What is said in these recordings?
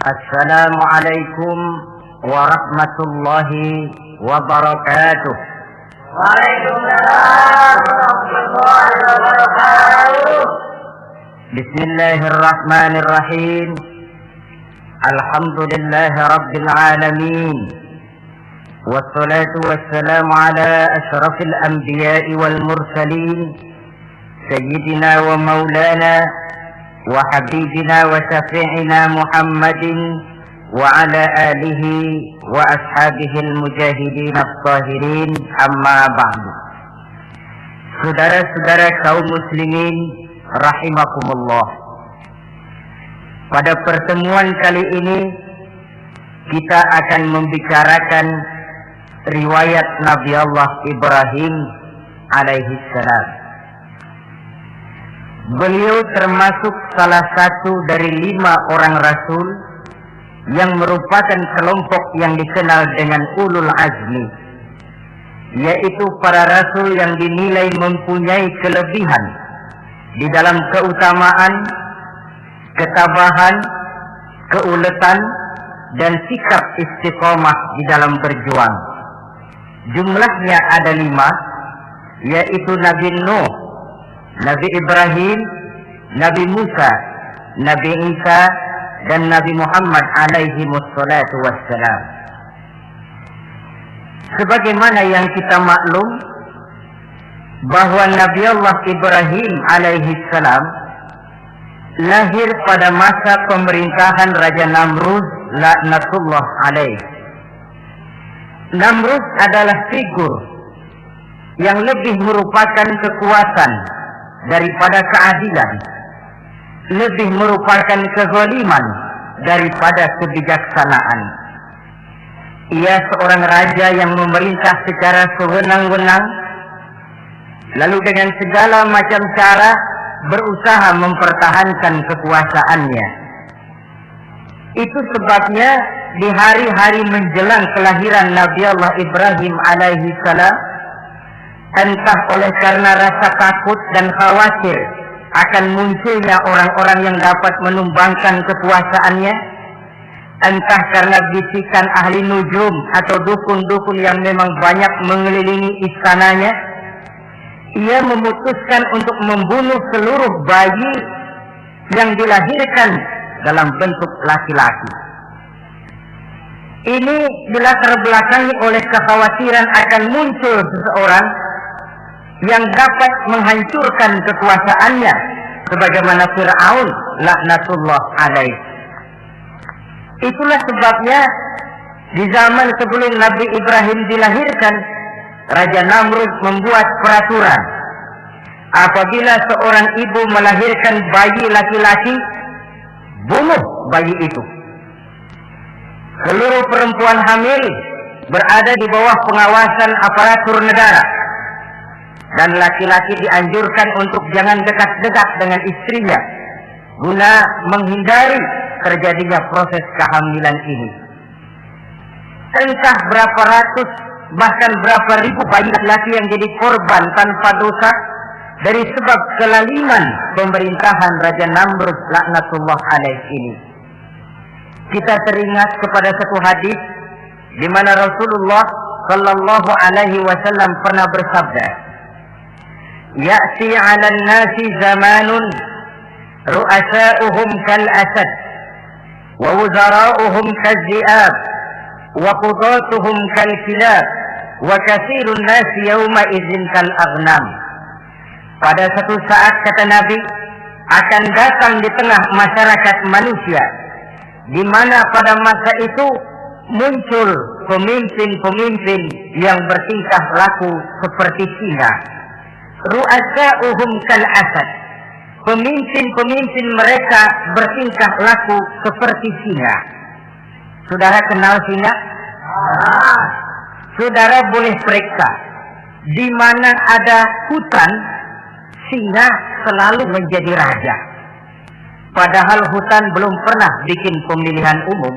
Assalamualaikum warahmatullahi wabarakatuh. Waalaikumsalam warahmatullahi wabarakatuh. Bismillahirrahmanirrahim. Alhamdulillahi rabbil alamin. Wassalatu wassalamu ala ashrafil anbiya'i wal mursalin, sayyidina wa maulana wa habibina wa syafi'ina Muhammadin wa ala alihi wa ashabihi al-mujahidin at-tahirin, amma ba'du. Saudara-saudara kaum muslimin rahimakumullah, pada pertemuan kali ini kita akan membicarakan riwayat Nabi Allah Ibrahim alaihi salam. Beliau termasuk salah satu dari 5 orang rasul yang merupakan kelompok yang dikenal dengan ulul azmi, yaitu para rasul yang dinilai mempunyai kelebihan di dalam keutamaan, ketabahan, keuletan, dan sikap istiqomah di dalam berjuang. Jumlahnya ada 5, yaitu Nabi Nuh, Nabi Ibrahim, Nabi Musa, Nabi Isa, dan Nabi Muhammad alaihi wassalatu wassalam. Sebagaimana yang kita maklum bahwa Nabi Allah Ibrahim alaihi salam lahir pada masa pemerintahan Raja Namrud laknatullah alaih. Namrud adalah figur yang lebih merupakan kekuatan daripada keadilan, lebih merupakan kezaliman daripada kebijaksanaan. Ia seorang raja yang memerintah secara sewenang-wenang, lalu dengan segala macam cara berusaha mempertahankan kekuasaannya. Itu sebabnya di hari-hari menjelang kelahiran Nabi Allah Ibrahim alaihi salam, entah oleh karena rasa takut dan khawatir akan munculnya orang-orang yang dapat menumbangkan kekuasaannya, entah karena bisikan ahli nujum atau dukun-dukun yang memang banyak mengelilingi istananya, ia memutuskan untuk membunuh seluruh bayi yang dilahirkan dalam bentuk laki-laki. Ini dilatar belakangi oleh kekhawatiran akan muncul seseorang yang dapat menghancurkan kekuasaannya, sebagaimana Fir'aun laknatullah alaih. Itulah sebabnya di zaman sebelum Nabi Ibrahim dilahirkan, Raja Namrud membuat peraturan. Apabila seorang ibu melahirkan bayi laki-laki, bunuh bayi itu. Seluruh perempuan hamil berada di bawah pengawasan aparatur negara, dan laki-laki dianjurkan untuk jangan dekat-dekat dengan istrinya guna menghindari terjadinya proses kehamilan ini. Entah berapa ratus bahkan berapa ribu bayi laki-laki yang jadi korban tanpa dosa dari sebab kelaliman pemerintahan Raja Namrud laknatullah alaih ini. Kita teringat kepada satu hadis di mana Rasulullah sallallahu alaihi wasallam pernah bersabda, "Ya'ti 'alan nasi zamanun ru'asa'uhum kal asad wa wuzara'uhum kal zi'ab wa qudatuhum kal kilab wa katsirun nasi yawma idzin kal aghnam." Pada satu saat, kata Nabi, akan datang di tengah masyarakat manusia, di mana pada masa itu muncul pemimpin-pemimpin yang bertingkah laku seperti singa. Ru'asa'uhum kal asad. Pemimpin-pemimpin mereka bertingkah laku seperti singa. Saudara kenal singa? Saudara boleh periksa, di mana ada hutan, singa selalu menjadi raja. Padahal hutan belum pernah bikin pemilihan umum.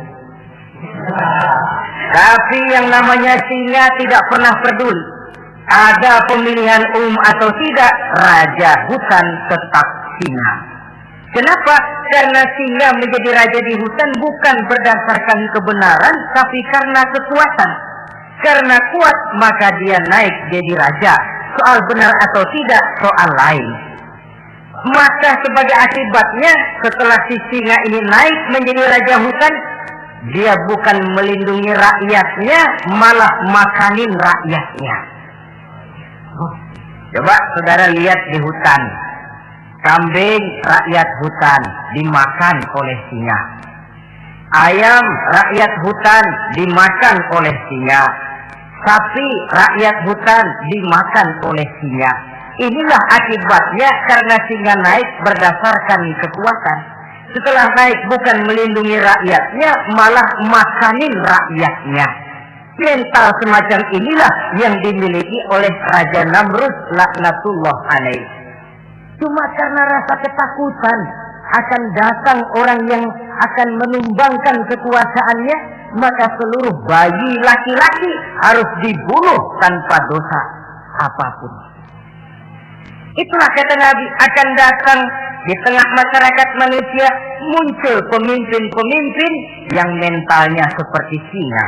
Tapi yang namanya singa tidak pernah peduli. Ada pemilihan umum atau tidak, raja hutan tetap singa. Kenapa? Karena singa menjadi raja di hutan bukan berdasarkan kebenaran, tapi karena kekuatan. Karena kuat, maka dia naik jadi raja. Soal benar atau tidak, soal lain. Maka sebagai akibatnya, setelah si singa ini naik menjadi raja hutan, dia bukan melindungi rakyatnya, malah makanin rakyatnya. Coba saudara lihat di hutan. Kambing rakyat hutan dimakan oleh singa. Ayam rakyat hutan dimakan oleh singa. Sapi rakyat hutan dimakan oleh singa. Inilah akibatnya karena singa naik berdasarkan kekuatan. Setelah naik bukan melindungi rakyatnya, malah makanin rakyatnya. Mental semacam inilah yang dimiliki oleh Raja Namrud laknatullah alaih. Cuma karena rasa ketakutan akan datang orang yang akan menumbangkan kekuasaannya, maka seluruh bayi laki-laki harus dibunuh tanpa dosa apapun. Itulah kata Nabi, akan datang di tengah masyarakat manusia muncul pemimpin-pemimpin yang mentalnya seperti singa.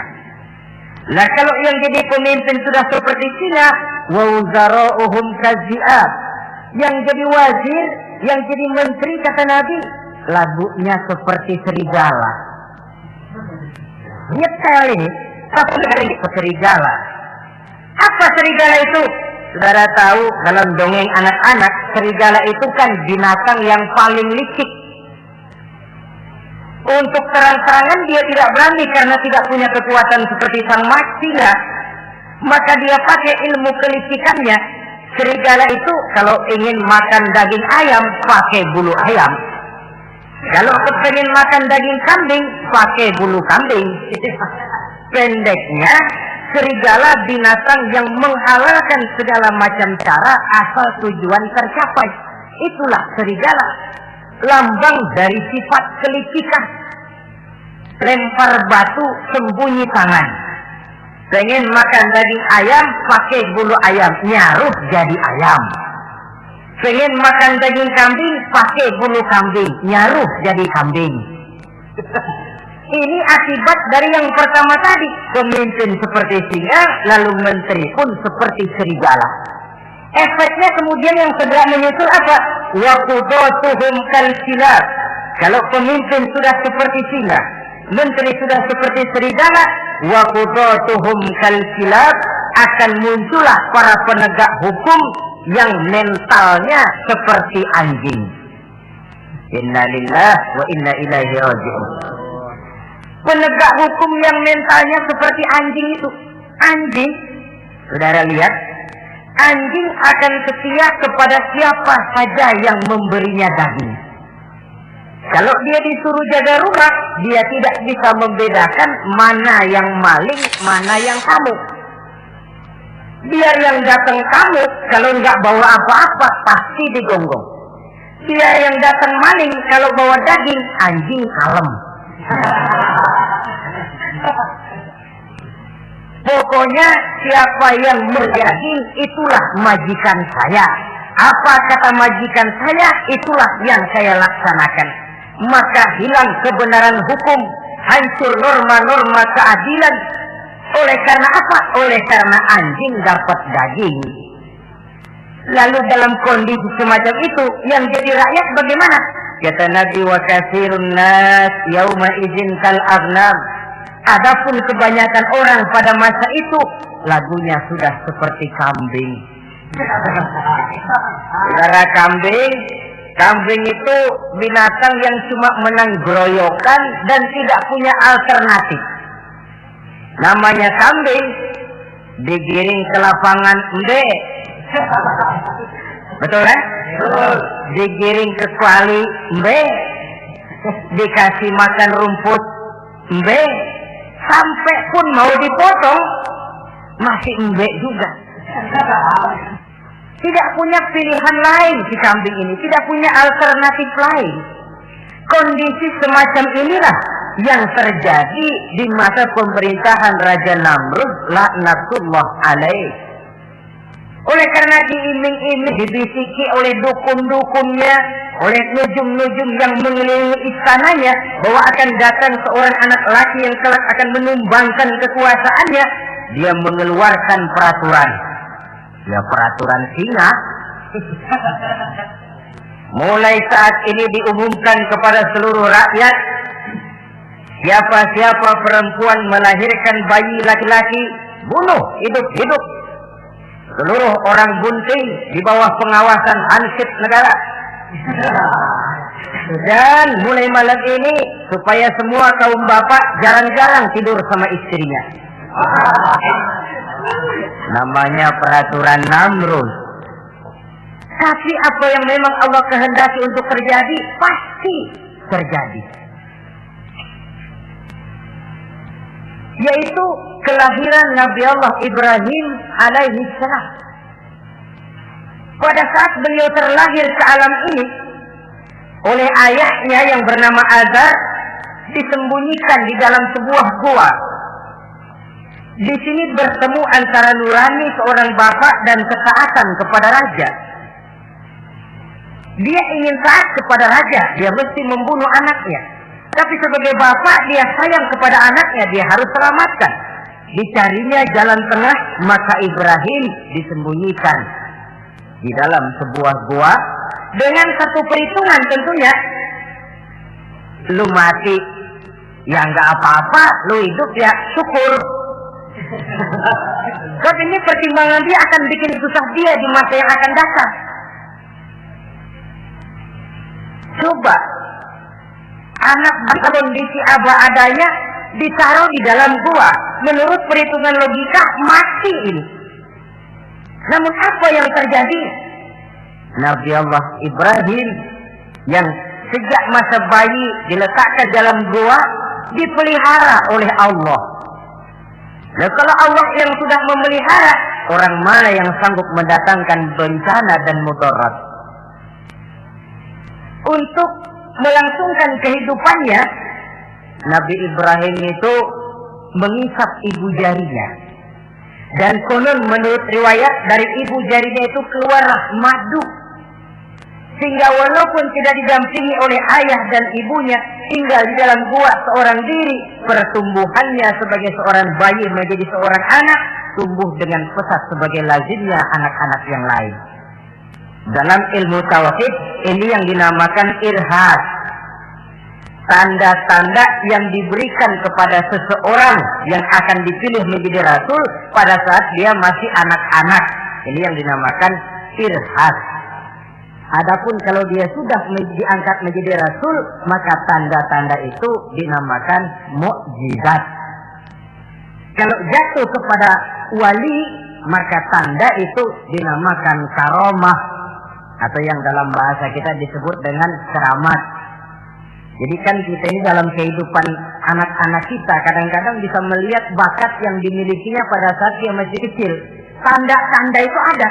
Nah, kalau yang jadi pemimpin sudah seperti singa, wa wuzara'uhum kadzi'ab. Yang jadi wazir, yang jadi menteri, kata Nabi, lagunya seperti serigala. Nyetel ini, tapi dari serigala. Apa serigala itu? Saudara tahu dalam dongeng anak-anak, serigala itu kan binatang yang paling licik. Untuk terang-terangan dia tidak berani karena tidak punya kekuatan seperti sang singa. Maka dia pakai ilmu kelicikannya. Serigala itu kalau ingin makan daging ayam, pakai bulu ayam. Kalau ingin makan daging kambing, pakai bulu kambing. Pendeknya, serigala binatang yang menghalalkan segala macam cara asal tujuan tercapai. Itulah serigala. Lambang dari sifat kelicikan. Lempar batu, sembunyi tangan. Pengen makan daging ayam, pakai bulu ayam, nyaruh jadi ayam. Pengen makan daging kambing, pakai bulu kambing, nyaruh jadi kambing. Ini akibat dari yang pertama tadi. Pemimpin seperti singa, lalu menteri pun seperti serigala. Efeknya kemudian yang segera menyusul apa? Wa qudatuhum kalkilab. Kalau pemimpin sudah seperti singa, menteri sudah seperti serigala, wa qudatuhum kalkilab, akan muncullah para penegak hukum yang mentalnya seperti anjing. Inna lillahi wa inna ilaihi raji'un. Penegak hukum yang mentalnya seperti anjing itu. Anjing, saudara lihat, anjing akan setia kepada siapa saja yang memberinya daging. Kalau dia disuruh jaga rumah, dia tidak bisa membedakan mana yang maling, mana yang tamu. Biar yang datang tamu, kalau nggak bawa apa-apa, pasti digonggong. Biar yang datang maling, kalau bawa daging, anjing kalem. Pokoknya siapa yang berdaging, itulah majikan saya. Apa kata majikan saya, itulah yang saya laksanakan. Maka hilang kebenaran hukum, hancur norma-norma keadilan. Oleh karena apa? Oleh karena anjing dapat daging. Lalu dalam kondisi semacam itu, yang jadi rakyat bagaimana? Kata Nabi, wa katsirun nas yauma idzin kal aghnam. Adapun kebanyakan orang pada masa itu, lagunya sudah seperti kambing. Saudara, kambing itu binatang yang cuma menang groyokan dan tidak punya alternatif. Namanya kambing, digiring ke lapangan embe. Betul kan? Digiring ke kuali embe, dikasih makan rumput embe, sampai pun mau dipotong masih embe juga. Tidak punya pilihan lain si kambing ini, tidak punya alternatif lain. Kondisi semacam inilah yang terjadi di masa pemerintahan Raja Namrud laknatullah alaih. Oleh karena diiming-iming, dibisiki oleh dukun-dukunnya, oleh nujum-nujum yang mengelilingi istananya, bahwa akan datang seorang anak laki yang kelak akan menumbangkan kekuasaannya, dia mengeluarkan peraturan. Ya, peraturan singa. Mulai saat ini diumumkan kepada seluruh rakyat, siapa-siapa perempuan melahirkan bayi laki-laki, bunuh hidup-hidup. Seluruh orang bunting di bawah pengawasan hansip negara. Dan mulai malam ini, supaya semua kaum bapak jarang-jarang tidur sama istrinya. Namanya peraturan Namrud. Tapi apa yang memang Allah kehendaki untuk terjadi, pasti terjadi. Yaitu kelahiran Nabi Allah Ibrahim alaihi salam. Pada saat beliau terlahir ke alam ini, oleh ayahnya yang bernama Azar, disembunyikan di dalam sebuah gua. Di sini bertemu antara nurani seorang bapak dan ketaatan kepada raja. Dia ingin taat kepada raja, dia mesti membunuh anaknya. Tapi sebagai bapak, dia sayang kepada anaknya, dia harus selamatkan. Dicarinya jalan tengah, maka Ibrahim disembunyikan di dalam sebuah gua dengan satu perhitungan tentunya. Lu mati, ya nggak apa-apa. Lu hidup, ya syukur. Sebab ini pertimbangan dia akan bikin susah dia di masa yang akan datang. Coba anak berkondisi apa adanya ditaruh di dalam gua, menurut perhitungan logika mati ini. Namun apa yang terjadi? Nabi Allah Ibrahim yang sejak masa bayi diletakkan dalam gua dipelihara oleh Allah. Nah, kalau Allah yang sudah memelihara, orang mana yang sanggup mendatangkan bencana dan mudarat? Untuk melangsungkan kehidupannya, Nabi Ibrahim itu mengisap ibu jarinya. Dan konon menurut riwayat dari ibu jarinya itu keluarlah madu. Sehingga walaupun tidak didampingi oleh ayah dan ibunya, tinggal di dalam gua seorang diri, pertumbuhannya sebagai seorang bayi menjadi seorang anak, tumbuh dengan pesat sebagai lazimnya anak-anak yang lain. Dalam ilmu tauhid, ini yang dinamakan irhas. Tanda-tanda yang diberikan kepada seseorang yang akan dipilih menjadi rasul pada saat dia masih anak-anak. Ini yang dinamakan irhas. Adapun kalau dia sudah diangkat menjadi rasul, maka tanda-tanda itu dinamakan mukjizat. Kalau jatuh kepada wali, maka tanda itu dinamakan karomah, atau yang dalam bahasa kita disebut dengan keramat. Jadi kan kita ini dalam kehidupan anak-anak kita kadang-kadang bisa melihat bakat yang dimilikinya pada saat dia masih kecil. Tanda-tanda itu ada.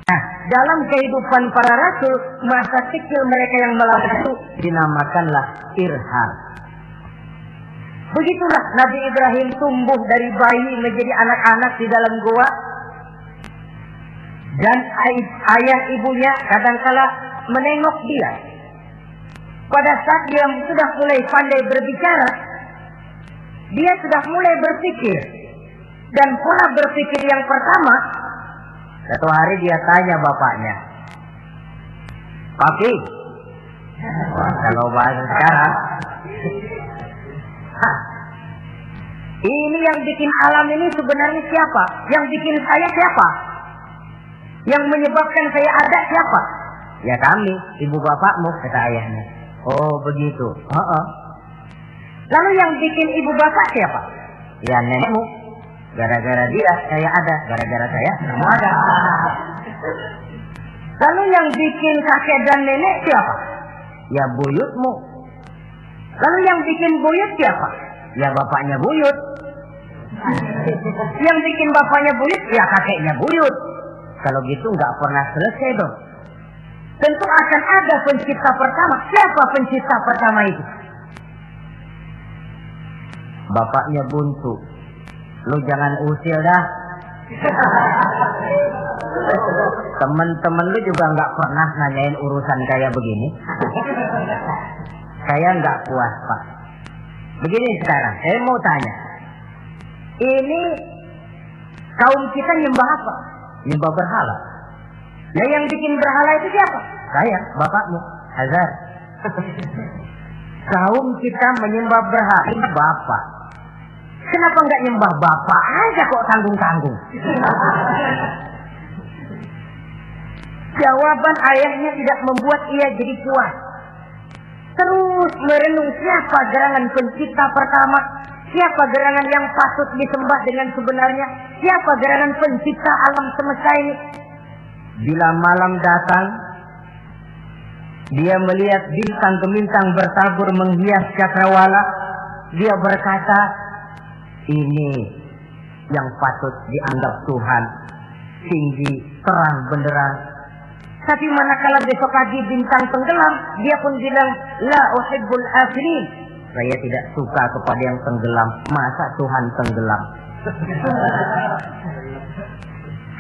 Nah, dalam kehidupan para rasul, masa kecil mereka yang melakukan itu dinamakanlah irham. Begitulah Nabi Ibrahim tumbuh dari bayi menjadi anak-anak di dalam gua. Dan ayah ibunya kadangkala menengok dia. Pada saat dia sudah mulai pandai berbicara, dia sudah mulai berpikir. Dan pola berpikir yang pertama, satu hari dia tanya bapaknya, "Papi," kalau bahasa sekarang, "ini yang bikin alam ini sebenarnya siapa? Yang bikin saya siapa? Yang menyebabkan saya ada siapa?" "Ya kami, ibu bapakmu," kata ayahnya. "Oh begitu." "Lalu yang bikin ibu bapak siapa?" "Ya nenekmu. Gara-gara dia saya ada, gara-gara saya kamu ada." "Lalu yang bikin kakek dan nenek siapa?" "Ya buyutmu." "Lalu yang bikin buyut siapa?" "Ya bapaknya buyut." "Yang bikin bapaknya buyut, ya kakeknya buyut." Kalau gitu nggak pernah selesai dong. Tentu akan ada pencipta pertama. Siapa pencipta pertama itu? "Bapaknya buntu." "Lu jangan usil dah." Temen-temen lu juga nggak pernah nanyain urusan kayak begini. Saya nggak puas, Pak. Begini sekarang, saya mau tanya. Ini kaum kita nyembah apa? Nyembah berhala. Nah, yang bikin berhala itu siapa? Saya, bapakmu, Azhar. Kaum kita menyembah berhala, ini bapak. Kenapa nggak nyembah bapak aja kok tanggung-tanggung? Jawaban ayahnya tidak membuat ia jadi puas. Terus merenung siapa gerangan pencipta pertama, siapa gerangan yang patut disembah dengan sebenarnya, siapa gerangan pencipta alam semesta ini. Bila malam datang, dia melihat bintang gemintang bertabur menghias cakrawala. Dia berkata, ini yang patut dianggap Tuhan, tinggi, terang benderang. Tapi manakala besok pagi bintang tenggelam, dia pun bilang, la uhibbul afilin. Saya tidak suka kepada yang tenggelam. Masa Tuhan tenggelam?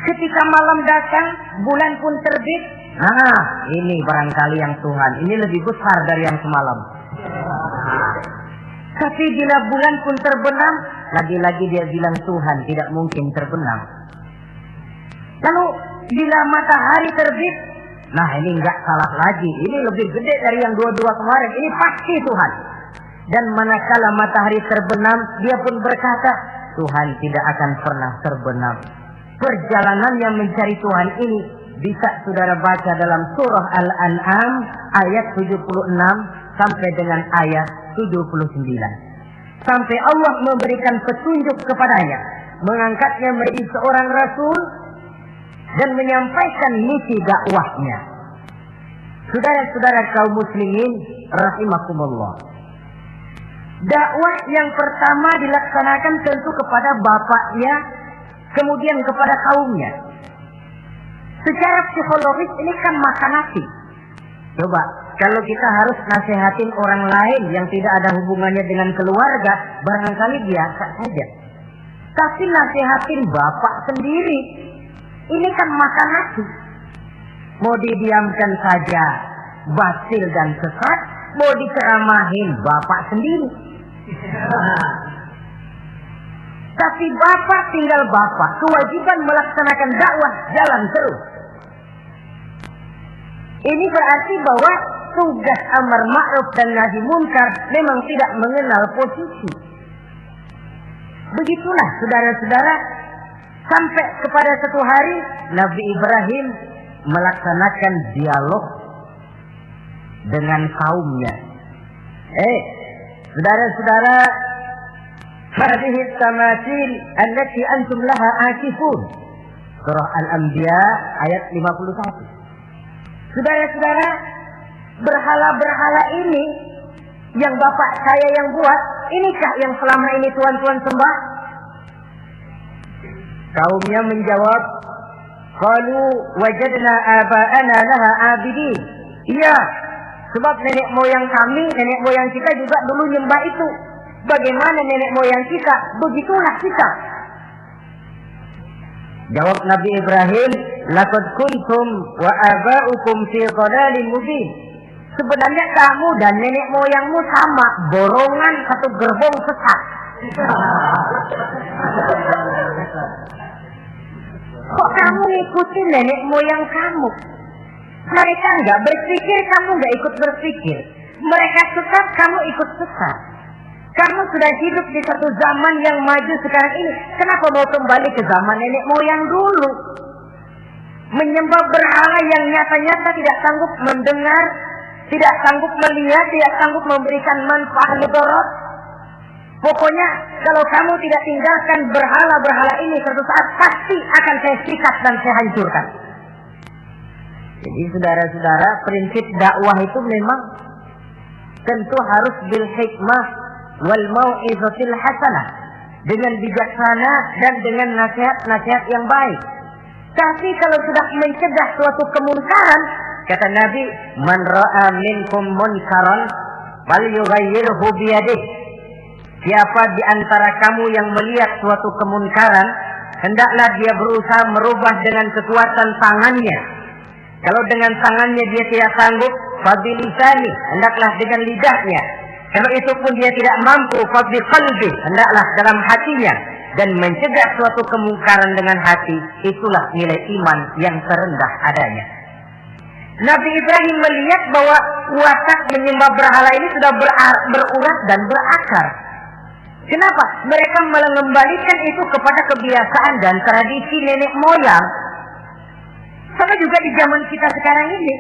Ketika malam datang, bulan pun terbit. Nah, ini barangkali yang Tuhan. Ini lebih besar dari yang semalam. Tapi bila bulan pun terbenam, lagi-lagi dia bilang Tuhan tidak mungkin terbenam. Lalu bila matahari terbit, nah ini enggak salah lagi. Ini lebih gede dari yang dua-dua kemarin. Ini pasti Tuhan. Dan manakala matahari terbenam, dia pun berkata, Tuhan tidak akan pernah terbenam. Perjalanan yang mencari Tuhan ini bisa saudara baca dalam surah Al-An'am ayat 76 sampai dengan ayat 79. Sampai Allah memberikan petunjuk kepadanya, mengangkatnya menjadi seorang rasul dan menyampaikan misi dakwahnya. Saudara-saudara kaum muslimin rahimakumullah. Dakwah yang pertama dilaksanakan tentu kepada bapaknya, kemudian kepada kaumnya. Secara psikologis ini kan makan nasi. Coba, kalau kita harus nasihatin orang lain yang tidak ada hubungannya dengan keluarga, barangkali biasa saja. Tapi nasihatin bapak sendiri, ini kan makan nasi. Mau didiamkan saja, batil dan sesat, mau diceramahin bapak sendiri. Tapi bapak tinggal bapak, kewajiban melaksanakan dakwah jalan terus. Ini berarti bahwa tugas amar ma'ruf dan nahi munkar memang tidak mengenal posisi. Begitulah saudara-saudara, sampai kepada satu hari Nabi Ibrahim melaksanakan dialog dengan kaumnya. Saudara-saudara, hadhihi tamathil allati antum laha akifun. Surah Al-Anbiya ayat 51. Saudara-saudara, berhala-berhala ini yang bapak saya yang buat, inikah yang selama ini tuan-tuan sembah? Kaumnya menjawab, qalu wajadna aba'ana laha abidin. Iya, sebab nenek moyang kami, nenek moyang kita juga dulu nyembah itu. Bagaimana nenek moyang kita, begitulah kita. Jawab Nabi Ibrahim, laqad kuntum wa aba'ukum fi dhalalin mubin. Sebenarnya kamu dan nenek moyangmu sama, borongan satu gerbong sesat. Kok kamu ngikutin nenek moyang kamu? Mereka enggak berpikir, kamu enggak ikut berpikir. Mereka sesat, kamu ikut sesat. Kamu sudah hidup di satu zaman yang maju sekarang ini. Kenapa mau kembali ke zaman nenek moyang dulu? Menyembah berhala yang nyata-nyata tidak sanggup mendengar, tidak sanggup melihat, tidak sanggup memberikan manfaat mudarat. Pokoknya kalau kamu tidak tinggalkan berhala-berhala ini, suatu saat pasti akan saya sikat dan saya hancurkan. Jadi saudara-saudara, prinsip dakwah itu memang tentu harus bil hikmah wal mau'izatil hasanah, dengan bijaksana dan dengan nasihat-nasihat yang baik. Tapi kalau sudah mencegah suatu kemungkaran, kata Nabi, man ra'a minkum munkaran falyughayyirhu biyadihi. Siapa di antara kamu yang melihat suatu kemunkaran, hendaklah dia berusaha merubah dengan kekuatan tangannya. Kalau dengan tangannya dia tidak sanggup, fabilisani, hendaklah dengan lidahnya. Kalau itu pun dia tidak mampu, fabiqalbi, hendaklah dalam hatinya. Dan mencegah suatu kemungkaran dengan hati, itulah nilai iman yang terendah adanya. Nabi Ibrahim melihat bahwa watak menyembah berhala ini sudah berurat dan berakar. Kenapa? Mereka mengembalikan itu kepada kebiasaan dan tradisi nenek moyang. Sama juga di zaman kita sekarang ini.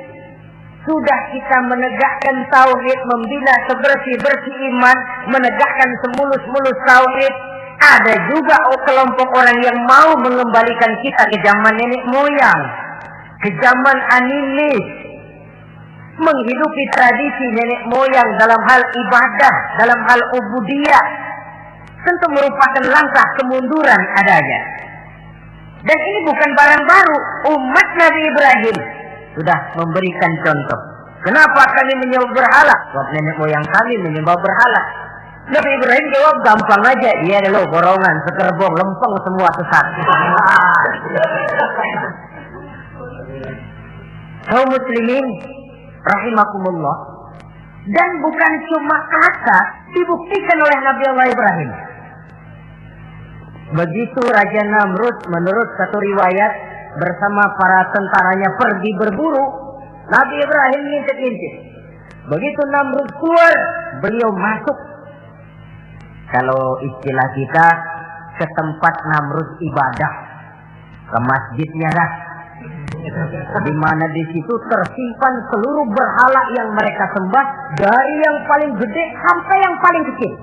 Sudah kita menegakkan tauhid, membina sebersih-bersih iman, menegakkan semulus-mulus tauhid. Ada juga kelompok orang yang mau mengembalikan kita ke zaman nenek moyang, ke zaman animis, menghidupi tradisi nenek moyang dalam hal ibadah, dalam hal ubudiyah. Tentu merupakan langkah kemunduran adanya. Dan ini bukan barang baru. Umat Nabi Ibrahim sudah memberikan contoh. Kenapa kami menyembah berhala? Sebab nenek moyang kami menyembah berhala. Nabi Ibrahim jawab gampang aja. Iya loh, borongan, sekerbong, lempeng semua sesat. Kaum muslimin rahimakumullah. Dan bukan cuma kata, dibuktikan oleh Nabi Allah Ibrahim. Begitu Raja Namrud menurut satu riwayat bersama para tentaranya pergi berburu, Nabi Ibrahim ngintip-ngintip. Begitu Namrud keluar, beliau masuk. Kalau istilah kita, ke tempat Namrud ibadah, ke masjidnya lah. Di mana di situ tersimpan seluruh berhala yang mereka sembah, dari yang paling gede sampai yang paling kecil.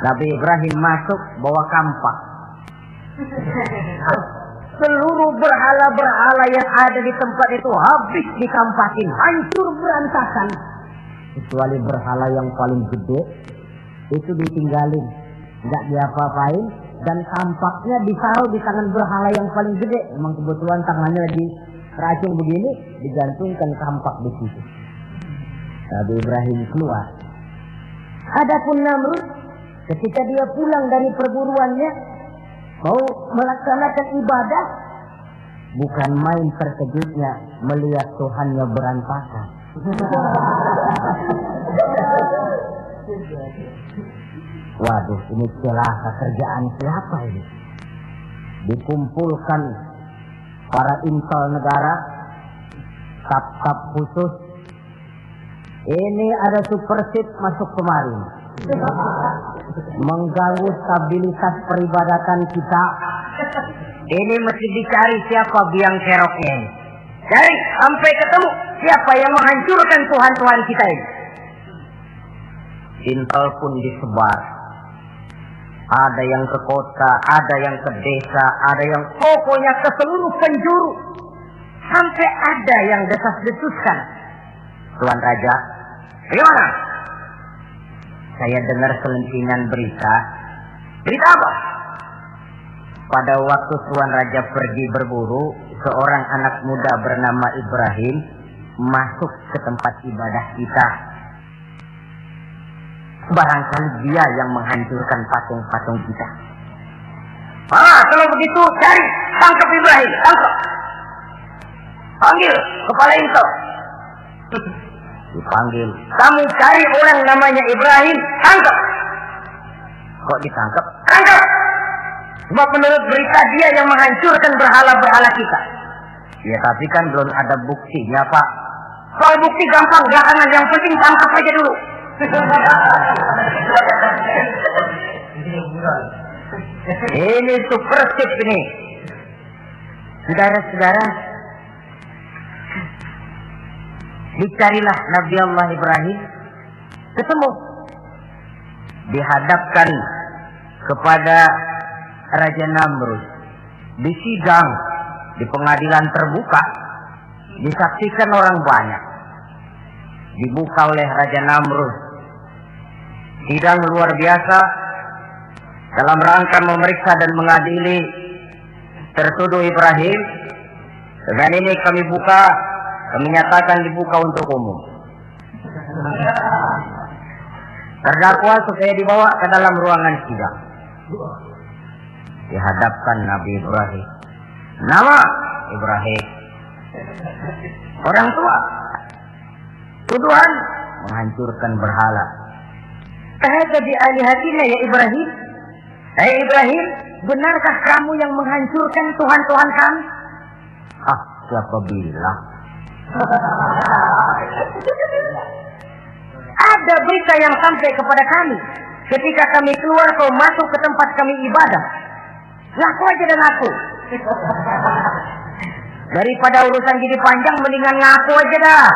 Nabi Ibrahim masuk bawa kampak. Seluruh berhala-berhala yang ada di tempat itu habis dikampakin, hancur berantakan. Kecuali berhala yang paling gede, itu ditinggalin, nggak diapa-apain, dan kampaknya ditaruh di tangan berhala yang paling gede. Memang kebetulan tangannya lagi racun begini, digantungkan kampak di situ. Nabi Ibrahim keluar. Adapun Namrud, ketika dia pulang dari perburuannya, mau melaksanakan ibadah, bukan main terkejutnya melihat Tuhannya berantakan. Waduh, ini celaka kerjaan siapa ini? Dikumpulkan para intel negara, staf-staf khusus. Ini ada supersip masuk kemarin, mengganggu stabilitas peribadatan kita. Ini mesti dicari siapa biang keroknya ini. Cari sampai ketemu siapa yang menghancurkan Tuhan-Tuhan kita ini. Intel pun disebar. Ada yang ke kota, ada yang ke desa, ada yang pokoknya ke seluruh penjuru. Sampai ada yang desas-desuskan. Tuan Raja, gimana? Saya dengar selentingan berita. Berita apa? Pada waktu Tuan Raja pergi berburu, seorang anak muda bernama Ibrahim masuk ke tempat ibadah kita. Barangkali dia yang menghancurkan patung-patung kita. Kalau begitu cari, tangkap Ibrahim, tangkap. Panggil kepala intel. Dipanggil. Kamu cari orang namanya Ibrahim, tangkap. Kok ditangkap? Tangkap. Sebab menurut berita dia yang menghancurkan berhala-berhala kita. Ya tapi kan belum ada buktinya, Pak. Soal bukti gampang, belakangan, yang penting tangkap aja dulu. Ini supersip ini. Saudara-saudara, dicarilah Nabi Allah Ibrahim, ketemu, dihadapkan kepada Raja Namrud, disidang di pengadilan terbuka, disaksikan orang banyak, dibuka oleh Raja Namrud. Sidang luar biasa dalam rangka memeriksa dan mengadili tertuduh Ibrahim. Dengan ini kami nyatakan dibuka untuk umum. Terdakwa supaya dibawa ke dalam ruangan sidang. Dihadapkan Nabi Ibrahim. Nama Ibrahim. Orang tua. Tuduhan menghancurkan berhala. Ahada bi alihatina ya Ibrahim. Hai Ibrahim, benarkah kamu yang menghancurkan Tuhan-Tuhan kami? Ah, siapa bilang? Ada berita yang sampai kepada kami. Ketika kami keluar kau masuk ke tempat kami ibadah. Ngaku aja dan ngaku. Daripada urusan jadi panjang, mendingan ngaku aja dah.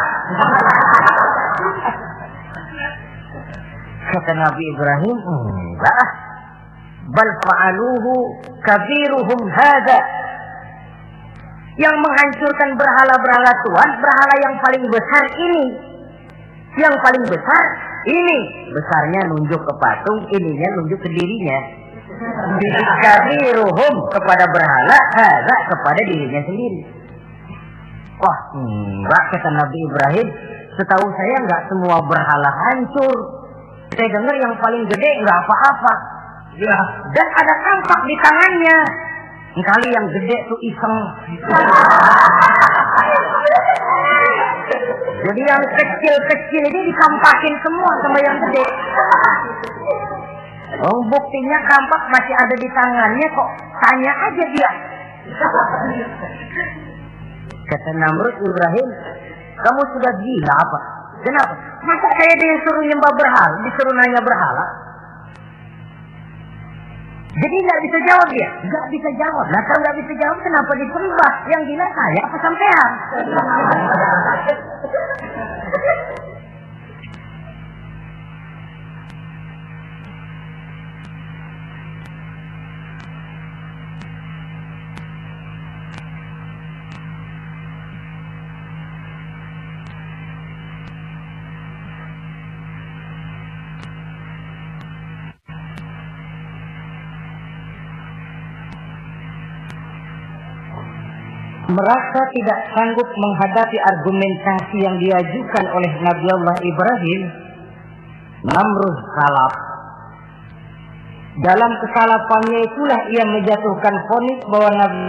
Kata Nabi Ibrahim, enggak. Bal fa'aluhu kabiruhum hada. Yang menghancurkan berhala-berhala Tuhan, berhala yang paling besar ini. Yang paling besar ini. Besarnya nunjuk ke patung, ininya nunjuk ke dirinya. Kabiruhum kepada berhala, hada kepada dirinya sendiri. Wah, enggak, kata Nabi Ibrahim. Setahu saya enggak semua berhala hancur. Saya dengar yang paling gede enggak apa-apa. Ya, dan ada kampak di tangannya. Kali yang gede tuh iseng. Jadi yang kecil-kecil ini dikampakin semua sama yang gede. Oh, buktinya kampak masih ada di tangannya kok. Tanya aja dia. Kata Namrud Ibrahim, kamu sudah gila apa? Kenapa? Masa saya disuruh nyembah berhala, disuruh nanya berhala? Jadi nggak bisa jawab dia, nggak bisa jawab. Nah kalau nggak bisa jawab, kenapa disembah? Yang gila saya apa sampean? Merasa tidak sanggup menghadapi argumentasi yang diajukan oleh Nabi Allah Ibrahim, Namrud kalap. Dalam kesalapannya itulah ia menjatuhkan vonis bahwa Nabi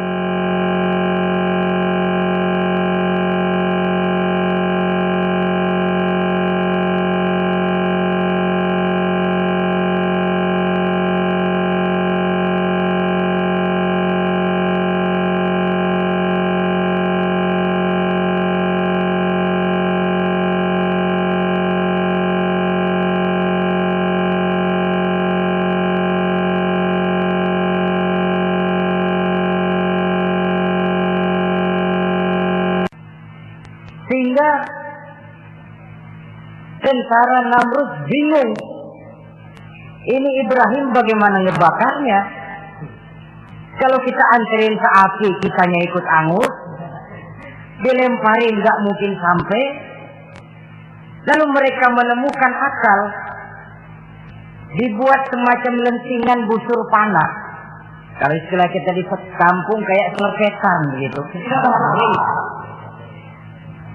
sehingga tentara Namrud bingung. Ini Ibrahim bagaimana ngebakarnya? Kalau kita anterin ke api, kitanya ikut angus, dilemparin nggak mungkin sampai. Lalu mereka menemukan akal, dibuat semacam lentingan busur panah. Kalau istilah kita di kampung kayak selepetan begitu.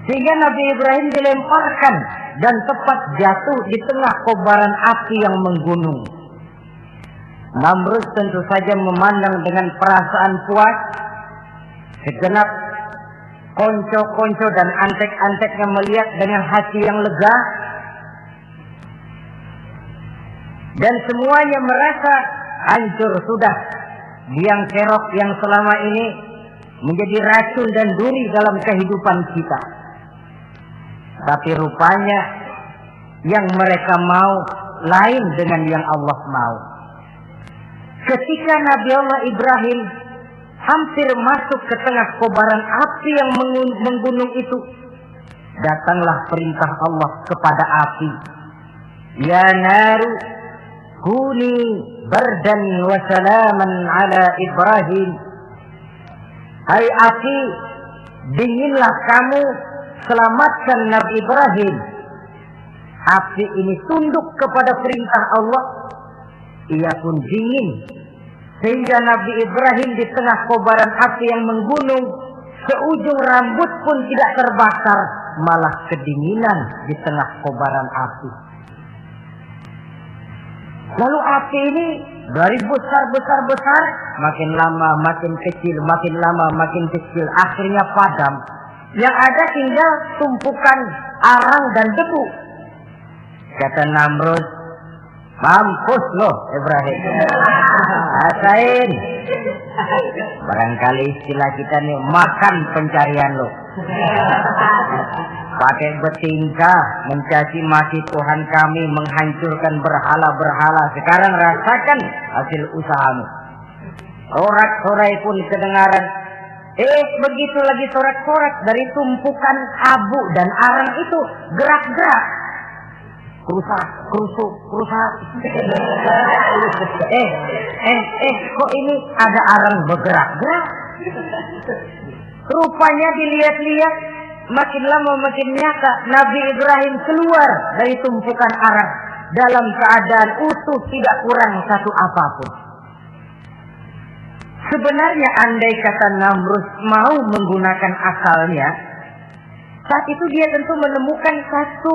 Sehingga Nabi Ibrahim dilemparkan dan tepat jatuh di tengah kobaran api yang menggunung. Namrud tentu saja memandang dengan perasaan puas. Segenap konco-konco dan antek-anteknya melihat dengan hati yang lega. Dan semuanya merasa hancur sudah biang kerok yang selama ini menjadi racun dan duri dalam kehidupan kita. Tapi rupanya yang mereka mau lain dengan yang Allah mau. Ketika Nabi Allah Ibrahim hampir masuk ke tengah kobaran api yang menggunung itu, datanglah perintah Allah kepada api. Ya naru kuni bardan wa salaman ala Ibrahim. Hai api, dinginlah kamu, selamatkan Nabi Ibrahim. Api ini tunduk kepada perintah Allah. Ia pun dingin. Sehingga Nabi Ibrahim di tengah kobaran api yang menggunung, seujung rambut pun tidak terbakar, malah kedinginan di tengah kobaran api. Lalu api ini dari besar, makin lama makin kecil, makin lama makin kecil, akhirnya padam. Yang ada tinggal tumpukan arang dan debu. Kata Namrud, mampus loh Ibrahim. Rasain. Barangkali istilah kita nih, makan pencarian lo. Pakai bertingkah mencaci maki Tuhan kami, menghancurkan berhala-berhala. Sekarang rasakan hasil usahamu. Sorak-sorai pun kedengaran. Begitu lagi sorak-sorak dari tumpukan abu dan arang itu gerak-gerak. Kerusak. Kok ini ada arang bergerak-gerak? Rupanya dilihat-lihat, makin lama makin nyata, Nabi Ibrahim keluar dari tumpukan arang dalam keadaan utuh, tidak kurang satu apapun. Sebenarnya andai kata Namrud mau menggunakan akalnya, saat itu dia tentu menemukan satu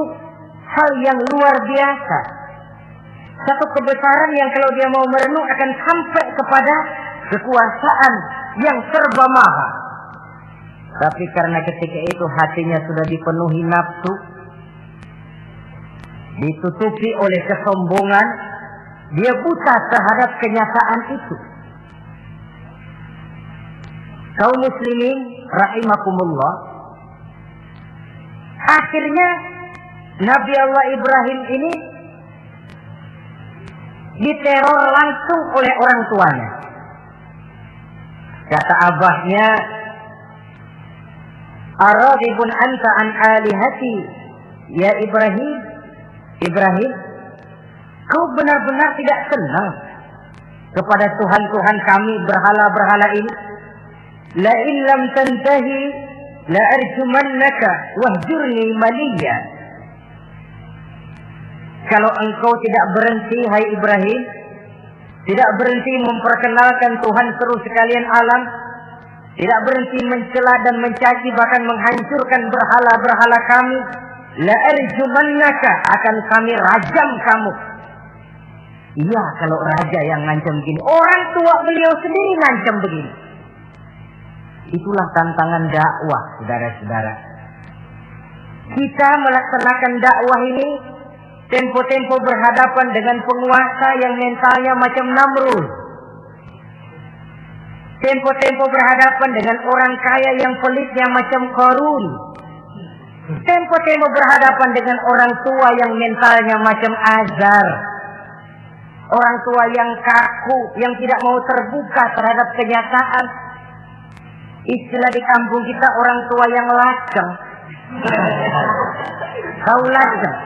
hal yang luar biasa. Satu kebesaran yang kalau dia mau merenung akan sampai kepada kekuasaan yang serba maha. Tapi karena ketika itu hatinya sudah dipenuhi nafsu, ditutupi oleh kesombongan, dia buta terhadap kenyataan itu. Kaum muslimin rahimakumullah, akhirnya Nabi Allah Ibrahim ini diteror langsung oleh orang tuanya. Kata abahnya, "Aradibun anta an alihati ya Ibrahim? Ibrahim, kau benar-benar tidak senang kepada Tuhan-Tuhan kami, berhala-berhala ini? La in lam tantahi la arjumannaka wahjurni maliya." Kalau engkau tidak berhenti, hai Ibrahim, tidak berhenti memperkenalkan Tuhan seru sekalian alam, tidak berhenti mencela dan mencaci bahkan menghancurkan berhala-berhala kami, la arjumannaka, akan kami rajam kamu. Iya, kalau raja yang ngancam begini, orang tua beliau sendiri ngancam begini. Itulah tantangan dakwah, saudara-saudara. Kita melaksanakan dakwah ini tempo-tempo berhadapan dengan penguasa yang mentalnya macam Namrud. Tempo-tempo berhadapan dengan orang kaya yang pelitnya macam Qarun. Tempo-tempo berhadapan dengan orang tua yang mentalnya macam Azar. Orang tua yang kaku, yang tidak mau terbuka terhadap kenyataan. Istilah di kampung kita, orang tua yang laceng. Tahu laceng?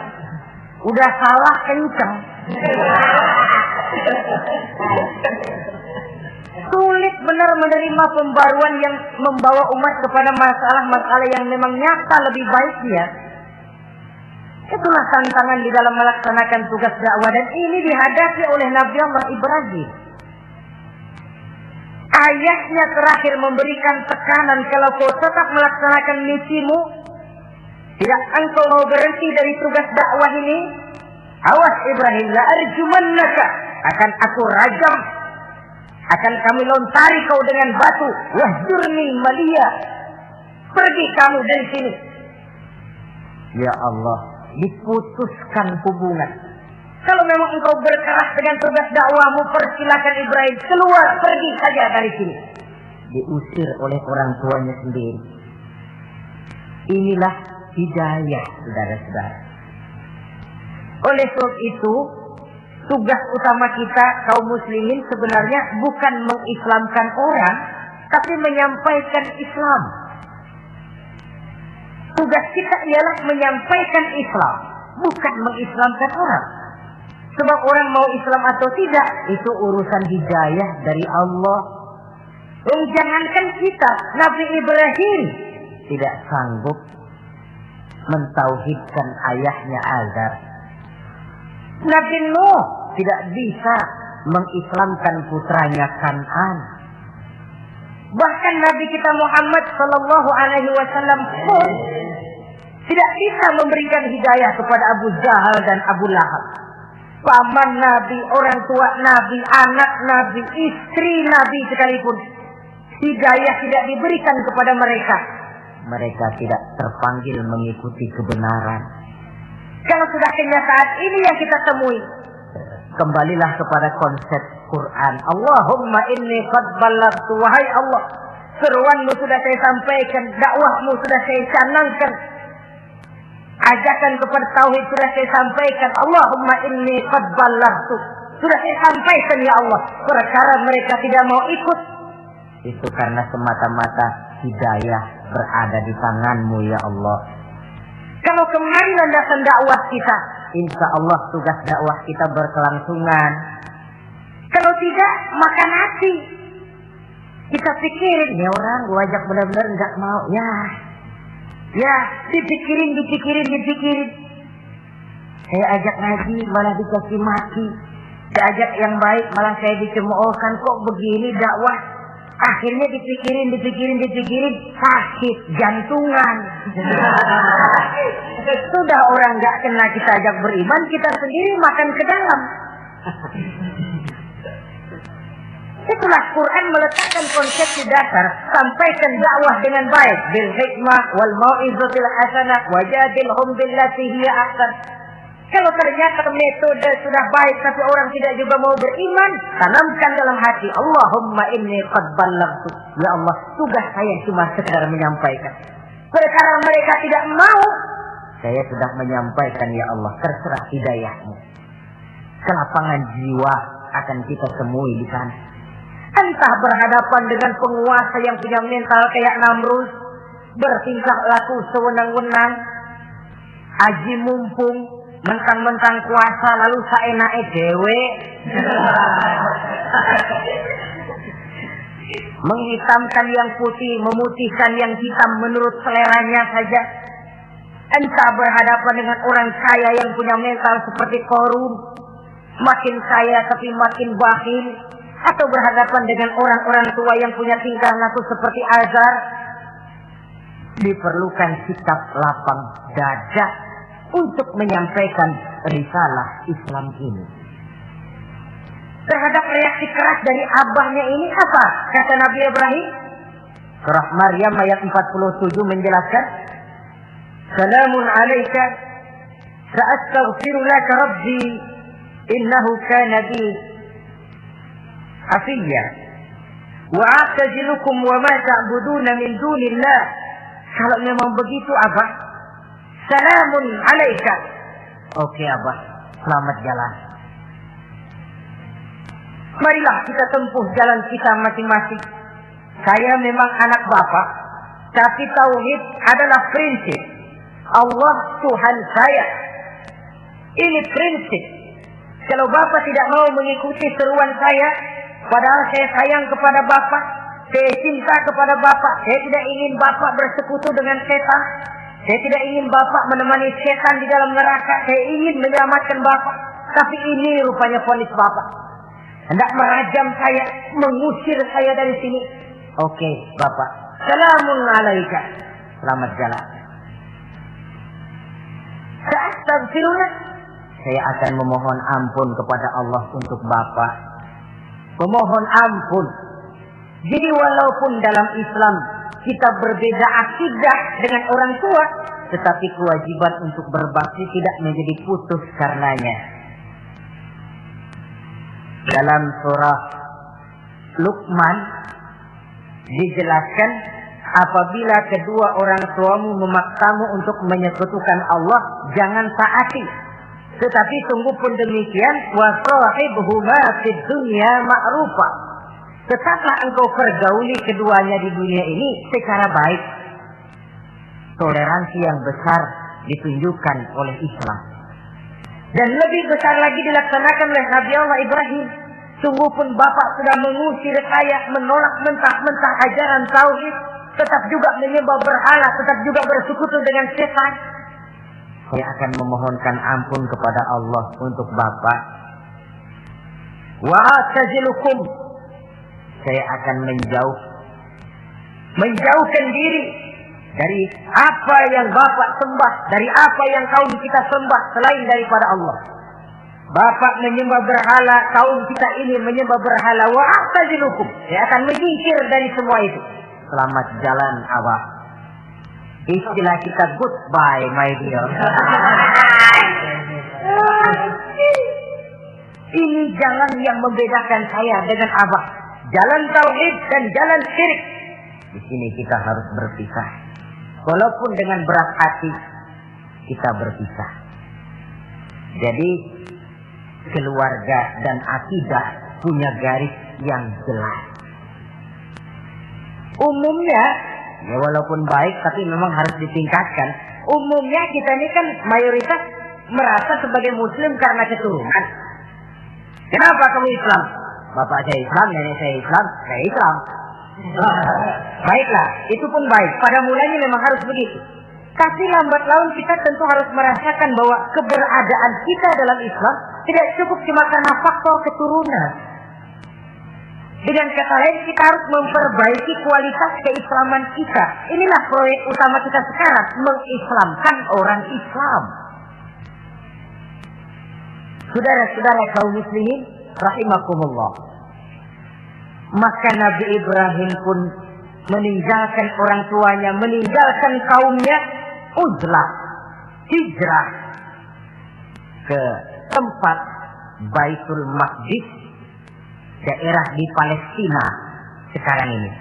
Udah salah kenceng. Sulit benar menerima pembaruan yang membawa umat kepada masalah-masalah yang memang nyata lebih baik dia. Itulah tantangan di dalam melaksanakan tugas dakwah, dan ini dihadapi oleh Nabi Allah Ibrahim. Ayahnya terakhir memberikan tekanan, kalau kau tetap melaksanakan misimu, tidak engkau mau berhenti dari tugas dakwah ini, awas Ibrahim, la arjumannaka, akan aku rajam, akan kami lontari kau dengan batu, wahjurni maliya, pergi kamu dari sini. Ya Allah, diputuskan hubungan. Kalau memang engkau berkeras dengan tugas dakwahmu, persilakan Ibrahim keluar, pergi saja dari sini. Diusir oleh orang tuanya sendiri. Inilah hidayah, saudara-saudara. Oleh sebab itu, tugas utama kita kaum muslimin sebenarnya bukan mengislamkan orang, tapi menyampaikan Islam. Tugas kita ialah menyampaikan Islam, bukan mengislamkan orang. Sebab orang mau Islam atau tidak, itu urusan hidayah dari Allah. Jangankan kita, Nabi Ibrahim tidak sanggup mentauhidkan ayahnya Azar. Nabi Nuh tidak bisa mengislamkan putranya Kan'an. Bahkan Nabi kita Muhammad sallallahu alaihi wasallam pun tidak bisa memberikan hidayah kepada Abu Jahal dan Abu Lahab. paman Nabi, orang tua Nabi, anak Nabi, istri Nabi sekalipun, hidayah tidak diberikan kepada mereka, mereka tidak terpanggil mengikuti kebenaran. Kalau sudah kenyataan ini yang kita temui, kembalilah kepada konsep Quran. Allahumma inni qad ballaghtu, wahai Allah, seruanmu sudah saya sampaikan, dakwahmu sudah saya canangkan, ajakan kepada tauhid sudah saya sampaikan. Allahumma inni qad ballaghtu, sudah saya sampaikan ya Allah. Perkara mereka tidak mau ikut, itu karena semata-mata hidayah berada di tanganmu ya Allah. Kalau kemarin landasan dakwah kita, insya Allah tugas dakwah kita berkelangsungan. Kalau tidak, makan nasi. Kita pikirin, ya orang gua ajak benar-benar nggak mau, ya dipikirin. Saya ajak ngaji malah dikasih maki, saya ajak yang baik malah saya dicemoohkan. Kok begini dakwah? Akhirnya dipikirin, sakit jantungan. Sudah orang nggak kena kita ajak beriman, kita sendiri makan ke dalam. Itulah Quran meletakkan konsep di dasar, sampaikan dakwah dengan baik, bil hikmah wal mau'izatil hasanah wajadilhum billati hiya ahsan. Kalau ternyata metode sudah baik tapi orang tidak juga mau beriman, tanamkan dalam hati, Allahumma inni qad ballaghtu. Ya Allah, tugas saya cuma sekedar menyampaikan. Perkara mereka tidak mau, saya sudah menyampaikan ya Allah, terserah hidayahmu. Kelapangan jiwa akan kita temui di sana. Entah berhadapan dengan penguasa yang punya mental kayak Namrud, bertingkah laku sewenang-wenang, aji mumpung, mentang-mentang kuasa lalu saenake dhewe, menghitamkan yang putih, memutihkan yang hitam menurut seleranya saja. Entah berhadapan dengan orang kaya yang punya mental seperti Qarun, makin kaya tapi makin bakhil, atau berhadapan dengan orang-orang tua yang punya tingkah laku seperti Azar. Diperlukan sikap lapang dada untuk menyampaikan risalah Islam ini. Terhadap reaksi keras dari abahnya ini apa? Kata Nabi Ibrahim, surah Maryam ayat 47 menjelaskan, Salamun alaika sa'astaghfiru laka rabbi innahu kana bi hafiyya wa a'tazilukum wa ma ta'buduna min dunillah. Kalau memang begitu Abah, salamun alaika. Oke Abah, selamat jalan. Marilah kita tempuh jalan kita masing-masing. Saya memang anak Bapak, tapi tauhid adalah prinsip. Allah Tuhan saya. Ini prinsip. Kalau Bapak tidak mau mengikuti seruan saya, padahal saya sayang kepada Bapak, saya cinta kepada Bapak, saya tidak ingin Bapak bersekutu dengan setan, saya tidak ingin Bapak menemani setan di dalam neraka, saya ingin menyelamatkan Bapak. Tapi ini rupanya vonis Bapak, hendak merajam saya, mengusir saya dari sini. Oke Bapak, salamun alaika, selamat jalan. Astagfirullah, saya akan memohon ampun kepada Allah untuk Bapak. Memohon ampun. Jadi walaupun dalam Islam kita berbeda akidah dengan orang tua, tetapi kewajiban untuk berbakti tidak menjadi putus karenanya. Dalam surah Luqman dijelaskan, apabila kedua orang tuamu memaksamu untuk menyekutukan Allah, jangan taati. Tetapi sungguh pun demikian, wa sahibhuma fid dunya ma'rufa. Tetaplah engkau pergauli keduanya di dunia ini secara baik. Toleransi yang besar ditunjukkan oleh Islam. Dan lebih besar lagi dilaksanakan oleh Nabi Allah Ibrahim. Sungguh pun Bapak sudah mengusir saya, menolak mentah-mentah ajaran tauhid, tetap juga menyembah berhala, tetap juga bersekutu dengan setan. Saya akan memohonkan ampun kepada Allah untuk Bapak. Wa atazilukum, saya akan menjauhkan diri dari apa yang Bapak sembah, dari apa yang kaum kita sembah selain daripada Allah. bapak menyembah berhala, kaum kita ini menyembah berhala, wa a'tazilukum, saya akan menyingkir dari semua itu. Selamat jalan Abah. Istilah kita goodbye my dear. Ini jalan yang membedakan saya dengan Abah. Jalan tauhid dan jalan syirik. Di sini kita harus berpisah. Walaupun dengan berat hati kita berpisah. Jadi keluarga dan akidah punya garis yang jelas. Umumnya, ya walaupun baik tapi memang harus ditingkatkan. Umumnya kita ini kan mayoritas merasa sebagai muslim karena keturunan. Kenapa kamu Islam? Bapak saya Islam, nenek saya Islam, saya Islam. Baiklah, itu pun baik. Pada mulanya memang harus begitu. Tapi lambat laun kita tentu harus merasakan bahwa keberadaan kita dalam Islam tidak cukup cuma karena faktor keturunan. Dengan kata lain, kita harus memperbaiki kualitas keislaman kita. Inilah proyek utama kita sekarang, mengislamkan orang Islam. Saudara-saudara kaum muslimin rahimakumullah. Maka Nabi Ibrahim pun meninggalkan orang tuanya, meninggalkan kaumnya, uzlah, hijrah ke tempat Baitul Maqdis, daerah di Palestina sekarang ini.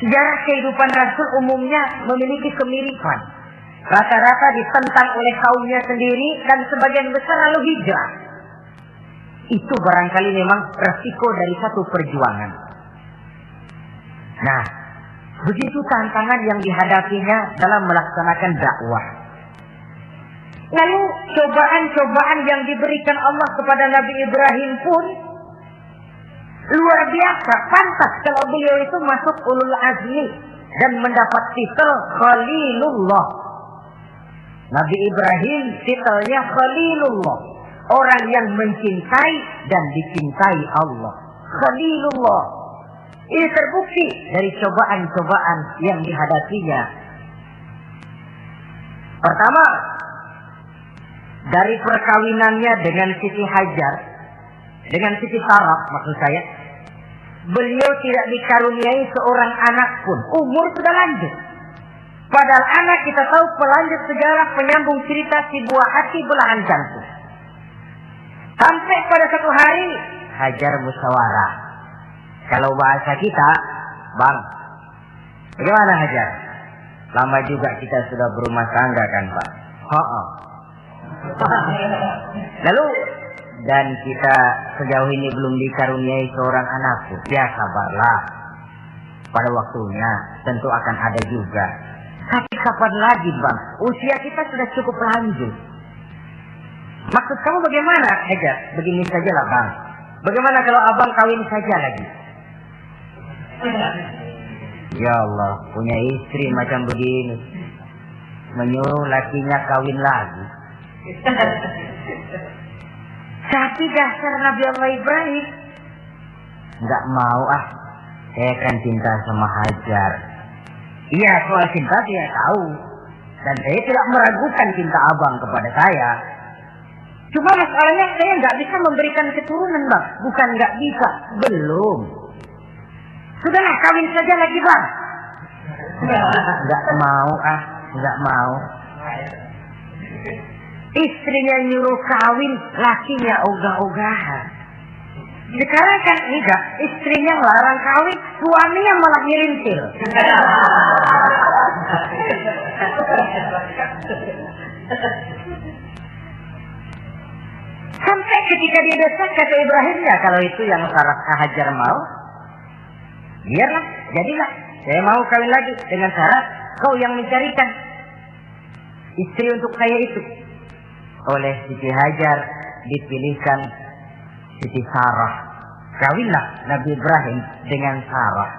Sejarah kehidupan Rasul umumnya memiliki kemiripan. Rata-rata ditentang oleh kaumnya sendiri dan sebagian besar lalu hijrah. Itu barangkali memang resiko dari satu perjuangan. Nah, begitu tantangan yang dihadapinya dalam melaksanakan dakwah. Lalu cobaan-cobaan yang diberikan Allah kepada Nabi Ibrahim pun luar biasa. Pantas kalau beliau itu masuk ulul azmi dan mendapat titel Khalilullah. Nabi Ibrahim titelnya Khalilullah, orang yang mencintai dan dicintai Allah. Khalilullah. Ini terbukti dari cobaan-cobaan yang dihadapinya. Pertama, dari perkawinannya dengan Siti Hajar, dengan Siti Sarah maksud saya, beliau tidak dikaruniai seorang anak pun. Umur sudah lanjut. Padahal anak kita tahu pelanjut sejarah, penyambung cerita, si buah hati, belahan jantung. Sampai pada satu hari Hajar musyawarah. Kalau bahasa kita, Bang, bagaimana Hajar? Lama juga kita sudah berumah tangga kan Pak? Lalu, dan kita sejauh ini belum dikaruniai seorang anak pun. Ya sabarlah, pada waktunya tentu akan ada juga. Tapi kapan lagi Bang? Usia kita sudah cukup lanjut. Maksud kamu bagaimana Hajar? Begini sajalah Bang. Bagaimana kalau abang kawin saja lagi? Ya Allah, punya istri macam begini, menyuruh lakinya kawin lagi. Tapi dasar Nabi Allah Ibrahim, nggak mau saya kan cinta sama Hajar. Iya, soal cinta saya tahu, dan saya tidak meragukan cinta abang kepada saya. Cuma masalahnya saya nggak bisa memberikan keturunan Bang. Bukan nggak bisa, belum. Sudahlah, kawin saja lagi Bang. Nggak mau nggak mau. Istrinya nyuruh kawin, lakinya ogah-ogahan. Sekarang kan enggak, istrinya larang kawin, suaminya malah ngirintil. Sampai ketika dia desak, kata Ibrahim, ya kalau itu yang Sarah Hajar mau, biarlah, jadilah. Saya mau kawin lagi dengan syarat kau yang mencarikan istri untuk saya itu. Oleh Siti Hajar dipilihkan Siti Sarah. Kawinlah Nabi Ibrahim dengan Sarah.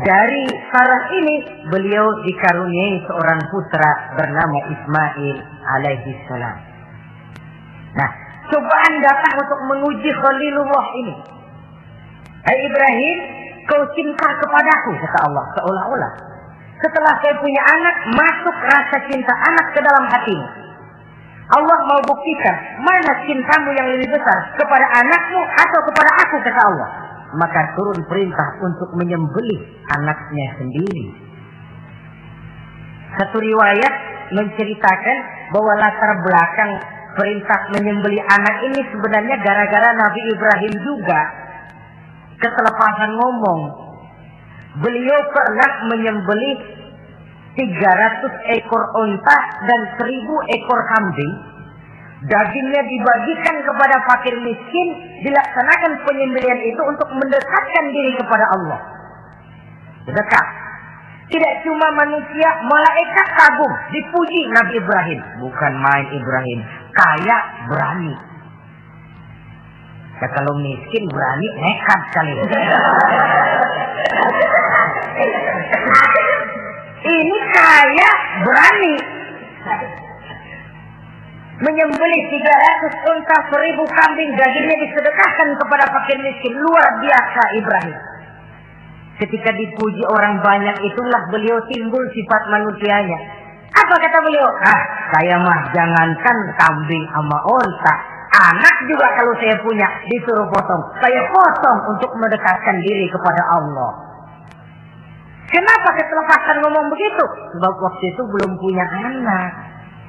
Dari Sarah ini beliau dikaruniai seorang putra bernama Ismail alaihi salam. Nah, cobaan datang untuk menguji Khalilullah ini. Hai Ibrahim, kau cinta kepadaku, kata Allah, seolah-olah setelah saya punya anak, masuk rasa cinta anak ke dalam hatimu. Allah mau buktikan mana cintamu yang lebih besar, kepada anakmu atau kepada aku, kata Allah. Maka turun perintah untuk menyembelih anaknya sendiri. Satu riwayat menceritakan bahwa latar belakang perintah menyembelih anak ini sebenarnya gara-gara Nabi Ibrahim juga ketelepasan ngomong. Beliau pernah menyembelih 300 ekor unta dan 1000 ekor kambing. Dagingnya dibagikan kepada fakir miskin, dilaksanakan penyembelihan itu untuk mendekatkan diri kepada Allah. Dekat. Tidak cuma manusia, malaikat kagum, dipuji Nabi Ibrahim. Bukan main Ibrahim, kaya berani. Ya, kalau miskin berani, nekat kali. Ini kaya berani. Menyembelih 300 unta, 1000 kambing, dagingnya disedekahkan kepada fakir miskin. Luar biasa Ibrahim. Ketika dipuji orang banyak itulah beliau timbul sifat manusianya. Apa kata beliau? Saya mah jangankan kambing sama unta, anak juga kalau saya punya disuruh potong, saya potong untuk mendekatkan diri kepada Allah. Kenapa ketelepasan ngomong begitu? Sebab waktu itu belum punya anak,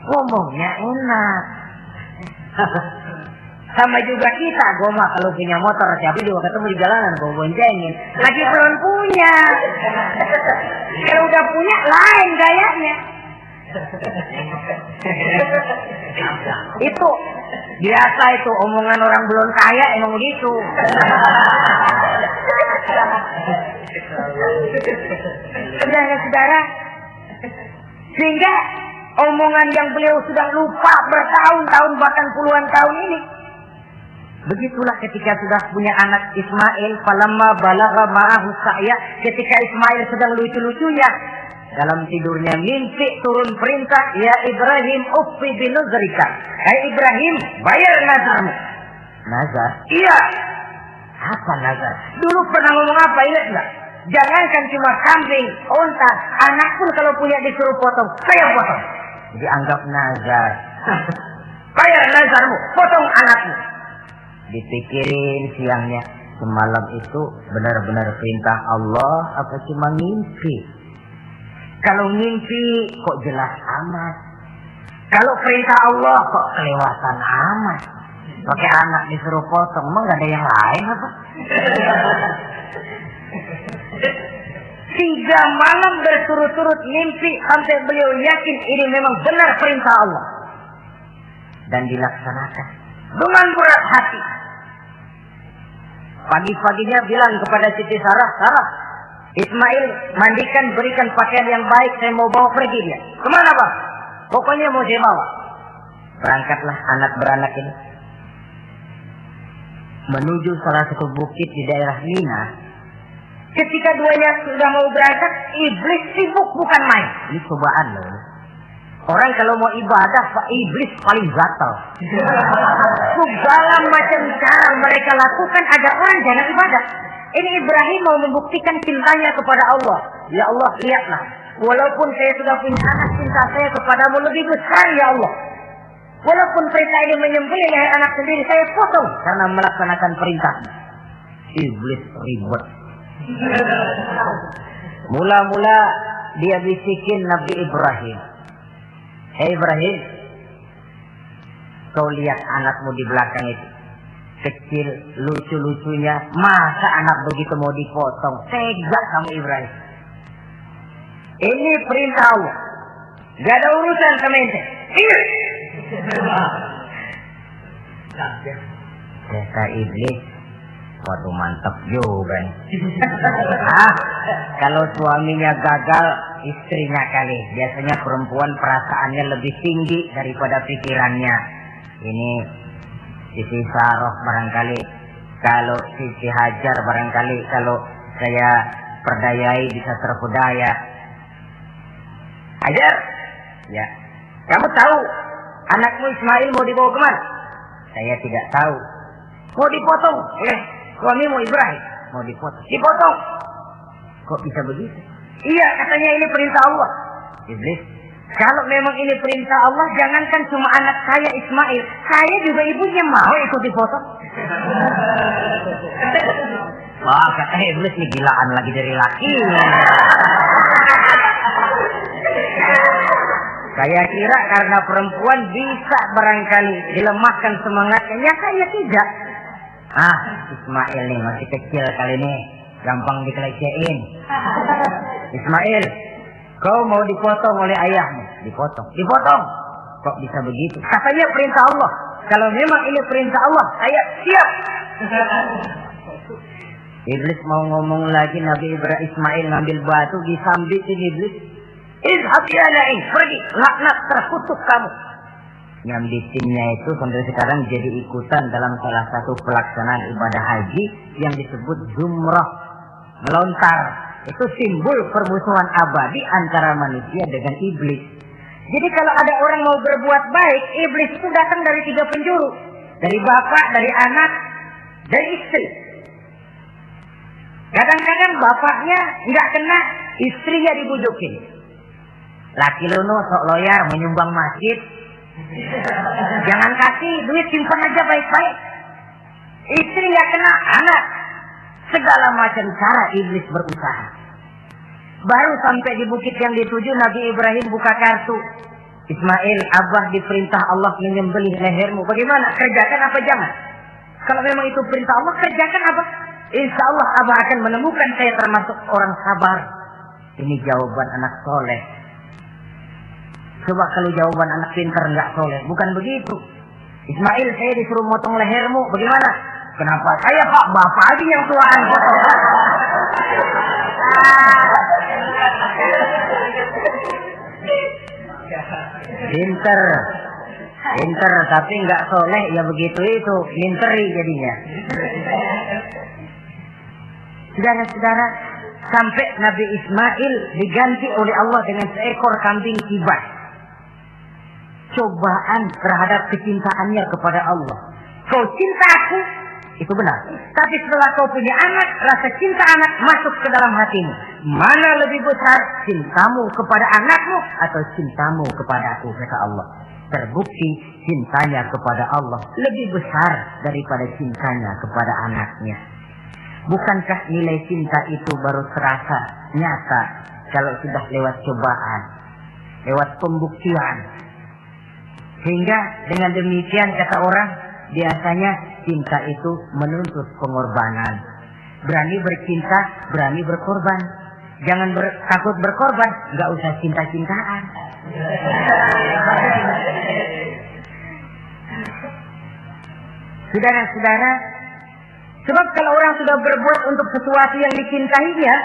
ngomongnya enak. Sama juga kita, gue mah kalau punya motor siapa juga ketemu di jalanan gue boncengin. Lagi belum punya. Kalau udah punya lain gayanya. Itu biasa, itu omongan orang belum kaya emang begitu. Saudara-saudara, sehingga omongan yang beliau sudah lupa bertahun-tahun bahkan puluhan tahun ini. Begitulah ketika sudah punya anak Ismail, falamma balagha ma'ahu sa'ya, ketika Ismail sedang lucu-lucunya, dalam tidurnya mimpi turun perintah, ya Ibrahim uffi binuzrika. Hai Ibrahim, bayar nazarmu. Nazar? Iya. Apa nazar? Dulu pernah ngomong apa, ingat enggak? Jangankan cuma kambing, unta, anak pun kalau punya disuruh potong, saya potong. Dianggap nazar. Bayar nazarmu, potong anakmu. Dipikirin siangnya, semalam itu benar-benar perintah Allah apa cuma mimpi? Kalau mimpi kok jelas amat. Kalau perintah Allah kok kelewatan amat. Pakai anak disuruh potong, emang gak ada yang lain apa? 3 malam berturut-turut mimpi sampai beliau yakin ini memang benar perintah Allah. Dan dilaksanakan dengan berat hati. Pagi-paginya bilang kepada Siti Sarah, Sarah, Ismail mandikan, berikan pakaian yang baik, saya mau bawa pergi dia. Kemana bang? Pokoknya mau saya bawa. Berangkatlah anak beranak ini menuju salah satu bukit di daerah Mina. Ketika duanya sudah mau berangkat, iblis sibuk bukan main. Ini cobaan loh. Orang kalau mau ibadah, Pak, iblis paling gatal. Segala macam cara mereka lakukan agar orang jangan ibadah. Ini Ibrahim mau membuktikan cintanya kepada Allah. Ya Allah, lihatlah. Walaupun saya sudah punya anak, cinta saya kepadamu lebih besar, ya Allah. Walaupun perintah ini menyembelih leher anak sendiri, saya potong karena melaksanakan perintah. Iblis ribet. Mula-mula dia bisikin Nabi Ibrahim. Hei Ibrahim, kau lihat anakmu di belakang itu. Kecil, lucu-lucunya. Masa anak begitu mau dipotong? Tega kamu Ibrahim. Ini perintah Allah. Gak ada urusan sama ente. Ingat. Kata iblis, waduh mantap juga nih. Kalau suaminya gagal, istrinya kali. Biasanya perempuan perasaannya lebih tinggi daripada pikirannya. Ini Siti Sarah barangkali, kalau Siti Hajar barangkali, kalau saya perdayai bisa terpedaya. Hajar, ya, kamu tahu anakmu Ismail mau dibawa kemana? Saya tidak tahu. Mau dipotong oleh suamimu Ibrahim. Mau dipotong. Dipotong. Kok bisa begitu? Iya, katanya ini perintah Allah. Iblis, Kalau memang ini perintah Allah, jangankan cuma anak saya Ismail, saya juga ibunya mau ikut dipoto. Wah, kata iblis nih gilaan lagi dari laki. Saya kira karena perempuan bisa barangkali dilemahkan semangatnya, ya saya tidak. Ismail nih masih kecil kali ini, gampang dikelecehin. Ismail, kau mau dipotong oleh ayahmu? Dipotong. Kok bisa begitu? Katanya perintah Allah. Kalau memang ini perintah Allah, saya siap. Iblis mau ngomong lagi, Nabi Ibrahim Ismail ngambil batu disambitin iblis. Izhab ya la'in, pergi, laknat, terkutuk kamu. Nyambitinnya itu sampai sekarang jadi ikutan dalam salah satu pelaksanaan ibadah haji yang disebut zumrah, melontar. Itu simbol permusuhan abadi antara manusia dengan iblis. Jadi kalau ada orang mau berbuat baik, iblis itu datang dari 3 penjuru. Dari bapak, dari anak, dari istri. Kadang-kadang bapaknya nggak kena, istrinya dibujukin. Laki lu sok loyar menyumbang masjid. Jangan kasih duit, simpan aja baik-baik. Istri nggak kena, anak. Segala macam cara iblis berusaha. Baru sampai di bukit yang dituju, Nabi Ibrahim buka kartu. Ismail, Abah diperintah Allah menyembelih lehermu. Bagaimana? Kerjakan apa jangan? Kalau memang itu perintah Allah, kerjakan apa? Insya Allah Abah akan menemukan saya termasuk orang sabar. Ini jawaban anak soleh. Coba kalau jawaban anak pintar nggak soleh, bukan begitu. Ismail, saya disuruh motong lehermu, bagaimana? Kenapa saya Pak? Bapak aja yang tuaan potong. Pinter, tapi nggak soleh, ya begitu itu, minteri jadinya. Saudara-saudara, sampai Nabi Ismail diganti oleh Allah dengan seekor kambing kibas. Cobaan terhadap kecintaannya kepada Allah. Kau cinta aku, itu benar. Tapi setelah kau punya anak, rasa cinta anak masuk ke dalam hatimu. Mana lebih besar, cintamu kepada anakmu atau cintamu kepada aku, kata Allah. Terbukti cintanya kepada Allah lebih besar daripada cintanya kepada anaknya. Bukankah nilai cinta itu baru terasa nyata kalau sudah lewat cobaan, lewat pembuktian? Sehingga dengan demikian kata orang, biasanya cinta itu menuntut pengorbanan. Berani bercinta, berani berkorban. Jangan takut berkorban, nggak usah cinta-cintaan. Saudara-saudara, sebab kalau orang sudah berbuat untuk sesuatu yang dicintainya,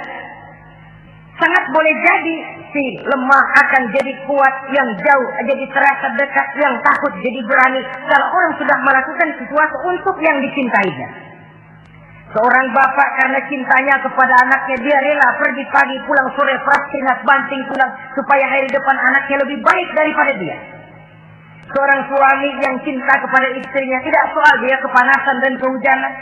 sangat boleh jadi si lemah akan jadi kuat, yang jauh jadi terasa dekat, yang takut jadi berani. Kalau orang sudah melakukan sesuatu untuk yang dicintainya. Seorang bapak karena cintanya kepada anaknya, dia rela pergi pagi pulang sore, keringat banting pulang supaya hari depan anaknya lebih baik daripada dia. Seorang suami yang cinta kepada istrinya, tidak soal dia kepanasan dan kehujanan,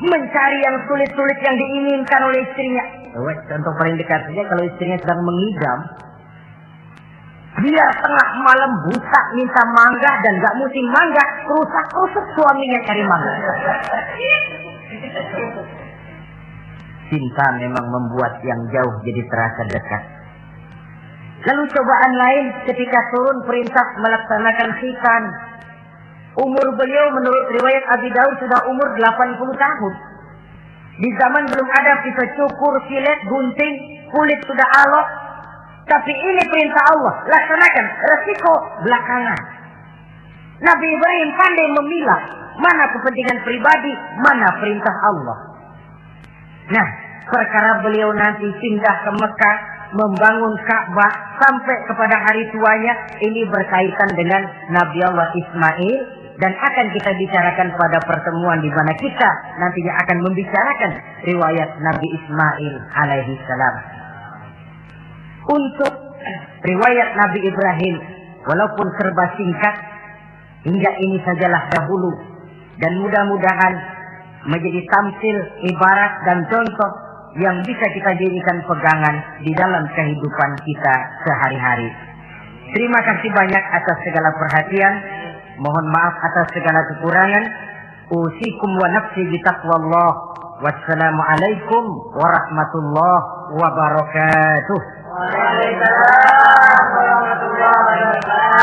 mencari yang sulit-sulit yang diinginkan oleh istrinya. Contoh paling dekat saja, kalau istrinya sedang mengidam, dia tengah malam buta minta mangga dan gak musim mangga, rusak-rusak suaminya cari mangga. Cinta memang membuat yang jauh jadi terasa dekat. Lalu cobaan lain ketika turun perintah melaksanakan khitan. Umur beliau menurut riwayat Abi Daud sudah umur 80 tahun. Di zaman belum ada pisau cukur, silet, gunting, kulit sudah alok. Tapi ini perintah Allah, laksanakan, resiko belakangan. Nabi Ibrahim pandai memilah mana kepentingan pribadi, mana perintah Allah. Nah, perkara beliau nanti pindah ke Mekah, membangun Ka'bah sampai kepada hari tuanya, ini berkaitan dengan Nabi Allah Ismail, dan akan kita bicarakan pada pertemuan di mana kita nantinya akan membicarakan riwayat Nabi Ismail alaihi salam. Untuk riwayat Nabi Ibrahim, walaupun serba singkat, hingga ini sajalah dahulu, dan mudah-mudahan menjadi tamsil, ibarat dan contoh yang bisa kita jadikan pegangan di dalam kehidupan kita sehari-hari. Terima kasih banyak atas segala perhatian. Mohon maaf atas segala kekurangan. Usikum wa nafsi bitaqwallah. Wassalamualaikum warahmatullahi wabarakatuh. Waalaikumsalam warahmatullahi wabarakatuh.